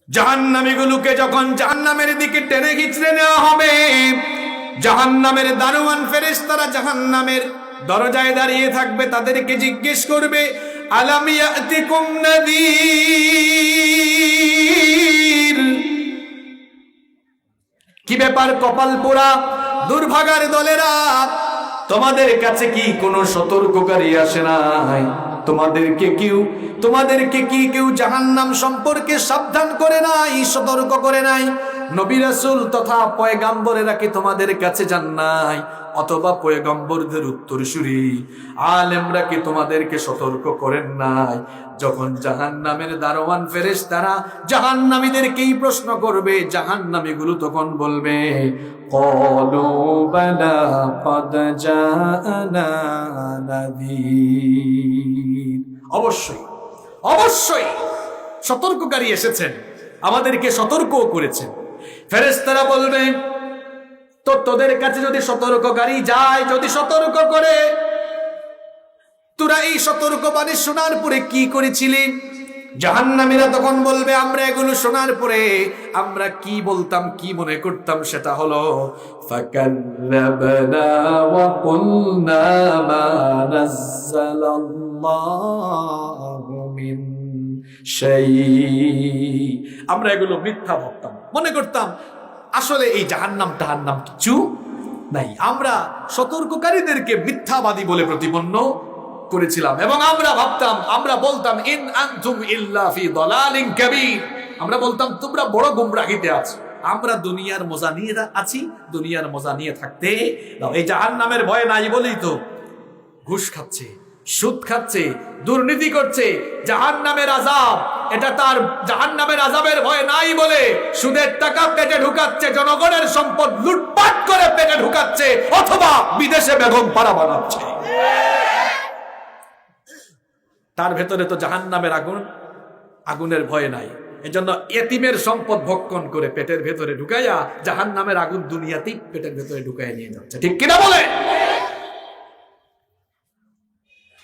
জাহান্নামীগুলোকে যখন জাহান্নামের দিকে টেনে হিচড়ে নেওয়া হবে, জাহান্নামের দারোয়ান ফেরেশতারা জাহান্নামের দরজায় দাঁড়িয়ে থাকবে, তাদেরকে জিজ্ঞেস করবে, আলাম ইয়াতিকুম নাযীর, কি ব্যাপার কপাল পোড়া দুর্ভাগার দলেরা, তোমাদের কাছে কি কোনো সতর্ককারী আসে নাই? তোমাদেরকে কি কেউ জাহান্নাম সম্পর্কে সাবধান করে নাই, সতর্ক করে নাই? নবী রাসূল তথা পয়গাম্বরেরা কি তোমাদের কাছে যান নাই? অথবা পয়গম্বরদের উত্তরসূরি আলেমরা কি তোমাদেরকে সতর্ক করেন নাই? যখন জাহান্নামের দারোয়ান ফেরেশতারা জাহান্নামীদেরকেই প্রশ্ন করবে, জাহান্নামীগুলো তখন বলবে, ক্বালু বালা ক্বাদ জাআনা নাযীর, অবশ্যই অবশ্যই সতর্ককারী এসেছেন, আমাদেরকে সতর্কও করেছেন। ফেরেশতারা বলবে, তো তোদের কাছে যদি সতর্ককারী যায়, যদি সতর্ক করে, তোরা এই সতর্কবাণী শোনার পরে কি করেছিলি? জাহান্নামীরা তখন বলবে, আমরা এগুলো শোনার পরে আমরা কি বলতাম, কি মনে করতাম, সেটা হলো ফাকাল্লাবনা ওয়া কুলনা মা নাযালাল্লাহু মিন শাই, আমরা এগুলো মিথ্যা ভাবতাম, মনে করতাম আসলে এই জাহান্নাম টাহান্নাম কিছু নাই। আমরা সতর্ককারীদেরকে মিথ্যাবাদী বলে প্রতিপন্ন করেছিলাম এবং আমরা ভাবতাম, আমরা বলতাম, ইন আনতুম ইল্লা ফি দালালিন কাবীর, আমরা বলতাম তোমরা বড় গুমরাহিতে আছো, আমরা দুনিয়ার মজা নিয়ে আছি, দুনিয়ার মজা নিয়ে থাকতে দাও। এই জাহান্নামের ভয় নাই বলেই তো ঘুষ খাচ্ছে, সুদ খাচ্ছে, দুর্নীতি করছে। জাহান্নামের আযাব, এটা তার জাহান্নামের আযাবের ভয় নাই বলে সুদের টাকা পেটে ঢুকাচ্ছে, জনগণের সম্পদ লুটপাট করে পেটে ঢুকাচ্ছে, অথবা বিদেশে বেগম পাড়া বানাচ্ছে। তার ভেতরে তো জাহান্নামের আগুনের ভয় নাই। এজন্য এতিমের সম্পদ ভক্ষণ করে পেটের ভেতরে ঢুকাইয়া জাহান্নামের আগুন দুনিয়াতেই পেটের ভেতরে ঢুকাইয়া নিয়ে যাচ্ছে, ঠিক কিনা বলে?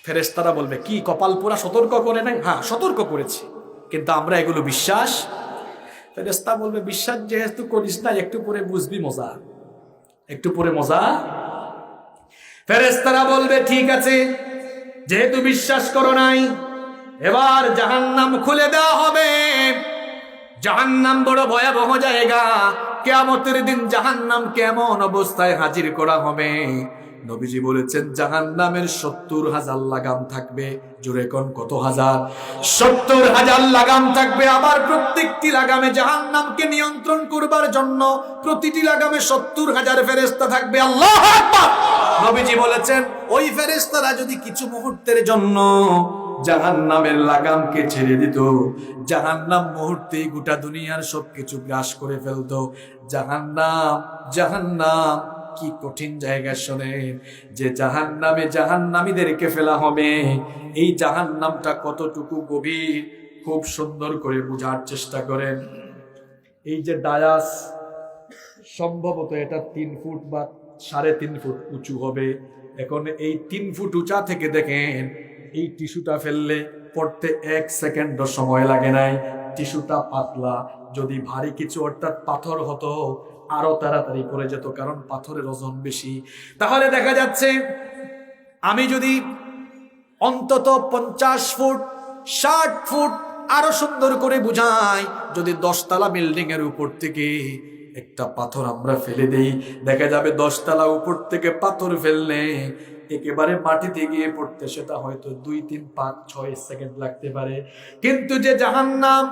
ফেরেশতারা বলবে, কি কপাল পোড়া, সতর্ক করে নাই? হ্যাঁ, সতর্ক করেছি, কিন্তু আমরা এগুলো বিশ্বাস। ফেরেশতা বলবে, বিশ্বাস যেহেতু করিস না, একটু পরে বুঝবি মজা, একটু পরে মজা। ফেরেশতারা বলবে, ঠিক আছে, যেহেতু বিশ্বাস করো নাই, এবার জাহান্নাম খুলে দেওয়া হবে। জাহান্নাম বড় ভয়াবহ জায়গা, কিয়ামতের দিন জাহান্নাম কেমন অবস্থায় হাজির করা হবে? নবীজি বলেছেন, জাহান্নামের 70,000 লাগাম থাকবে। জোরে কোন কত হাজার? 70,000 লাগাম থাকবে। আবার প্রত্যেকটি লাগামে জাহান্নামকে নিয়ন্ত্রণ করবার জন্য প্রতিটি লাগামে 70,000 ফেরেশতা থাকবে। আল্লাহু আকবার। নবীজি বলেছেন, ওই ফেরেশতারা যদি কিছু মুহূর্তের জন্য জাহান্নামের লাগামকে ছেড়ে দিত, জাহান্নাম মুহূর্তেই গোটা দুনিয়ার সবকিছু গ্রাস করে ফেলতো। জাহান্নাম কি কঠিন জায়গা শোনেন, যে জাহান্নামে জাহান্নামীদেরকে ফেলা হবে। এই জাহান্নামটা কতটুকু গভীর খুব সুন্দর করে বোঝার চেষ্টা করেন। এই যে ডায়াস, সম্ভবত এটা 3 ফুট বা 3.5 ফুট উঁচু হবে। এখন এই 3 ফুট উঁচা থেকে দেখেন, এই টিস্যুটা ফেললে পড়তে 1 সেকেন্ডও সময় লাগে নাই। টিস্যুটা পাতলা, যদি ভারী কিছু অর্থাৎ পাথর হতো আরো তাড়াতাড়ি পড়ে যেত, কারণ পাথরের ওজন বেশি। তাহলে দেখা যাচ্ছে, আমি যদি অন্তত 50 ফুট 60 ফুট আরো সুন্দর করে বুঝাই, যদি 10 তলা বিল্ডিং এর উপর থেকে একটা পাথর আমরা ফেলে দেই, দেখা যাবে 10 তলা উপর থেকে পাথর ফেললে একেবারে মাটিতে গিয়ে পড়তে সেটা হয়তো 2, 3, 5, 6 সেকেন্ড লাগতে পারে। কিন্তু যে জাহান্নাম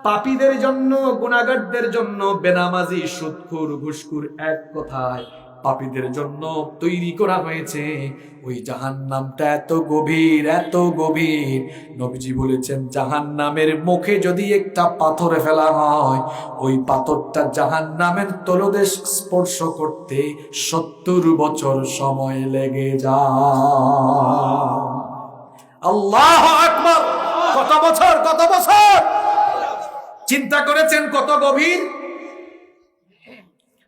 পাপীদের জন্য, গুনাহগারদের জন্য, বেনামাজি, সুদখোর, ঘুষখোর, এক কথায় পাপীদের জন্য তৈরি করা হয়েছে, ওই জাহান্নামটা এত গভীর, এত গভীর। নবীজি বলেছেন, জাহান্নামের মুখে যদি একটা পাথর ফেলা হয়, ওই পাথরটা জাহান্নামের তলদেশ স্পর্শ করতে 70 বছর সময় লেগে যায়। আল্লাহু আকবার! কত বছর, কত বছর! চিন্তা করেছেন কত গভীর?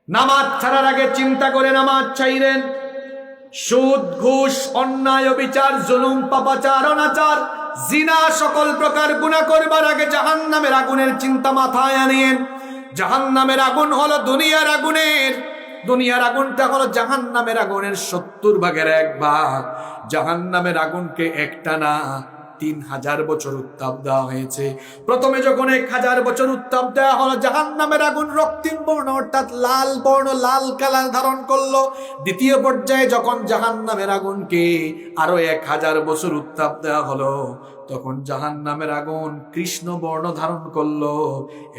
নামাজ ছাড়ার আগে চিন্তা করে নামাজ ছাইরেন। সুদ, ঘুষ, অন্যায়, বিচার, জুলুম, পাপাচার, অনাচার জিনা, সকল প্রকার গুনাহ করবার আগে জাহান্নামের আগুনের চিন্তা মাথায় আনেন। জাহান্নামের আগুন হলো দুনিয়ার আগুনটা হলো জাহান্নামের আগুনের 70 ভাগের 1 ভাগ। জাহান্নামের আগুনকে একটা না 3000 বছর উত্তাপ দেওয়া হয়েছে। প্রথমে যখন 1000 বছর উত্তাপ দেওয়া হলো, জাহান্নামের আগুন রক্তিম বর্ণ অর্থাৎ লাল বর্ণ, লাল কালার ধারণ করলো। দ্বিতীয় পর্যায়ে যখন জাহান্নামের আগুনকে আরো 1000 বছর উত্তাপ দেওয়া হলো, তখন জাহান্নামের আগুন কৃষ্ণ বর্ণ ধারণ করলো।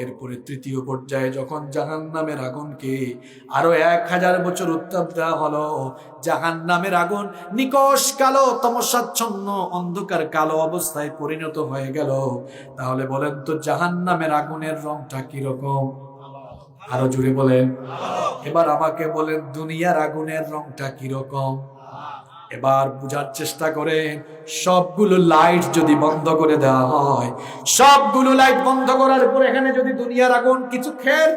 এরপরে তৃতীয় পর্যায়ে যখন জাহান্নামের আগুনকে আরো 1000 বছর উত্তাপ দেওয়া হলো, জাহান্নামের আগুন নিকষ কালো, তমসাচ্ছন্ন অন্ধকার কালো অবস্থায় পরিণত হয়ে গেল। তাহলে বলেন তো জাহান্নামের আগুনের রংটা কিরকম? আরো জোরে বলেন। এবার আমাকে বলেন দুনিয়ার আগুনের রংটা কিরকম? এবার বুঝার চেষ্টা করেন। সবগুলো লাইট যদি বন্ধ করে দেওয়া হয়, সবগুলো লাইট বন্ধ করার পর এখানে যদি দুনিয়ার আগুন কিছু খের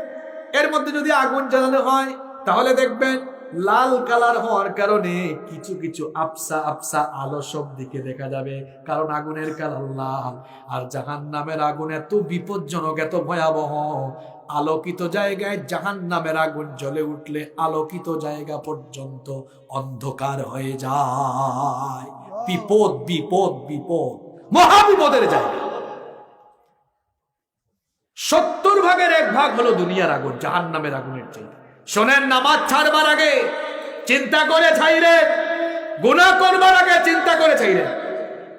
এর মধ্যে যদি আগুন জ্বালানো হয়, তাহলে দেখবেন লাল কালার হওয়ার কারণে কিছু কিছু আবসা আবসা আলো সব দিকে দেখা যাবে, কারণ আগুনের কালার লাল। আর জাহান্নামের আগুন এত বিপজ্জনক, এত ভয়াবহ, আলোকিত জায়গায় জাহান্নামের আগুন জ্বলে উঠলে আলোকিত জায়গা পর্যন্ত অন্ধকার হয়ে যায়। বিপদ বিপদ বিপদ, মহাবিপদের জায়গা। 70 ভাগের 1 ভাগ হলো দুনিয়ার আগুন, জাহান্নামের আগুনের চেয়ে। শোনেন, নামাজ ছাড়বার আগে চিন্তা করে ছাইরে, গুনাহ করবার আগে চিন্তা করে ছাইরে।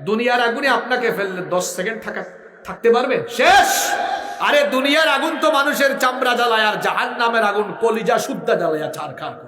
দুনিয়ার আগুনে আপনাকে ফেললে 10 সেকেন্ড থাকতে পারবেন? শেষ। আরে দুনিয়ার আগুন তো মানুষের চামড়া জ্বালায়, আর জাহান্নামের আগুন কলিজা শুদ্ধা জ্বালায় ছাড়খাড় করে।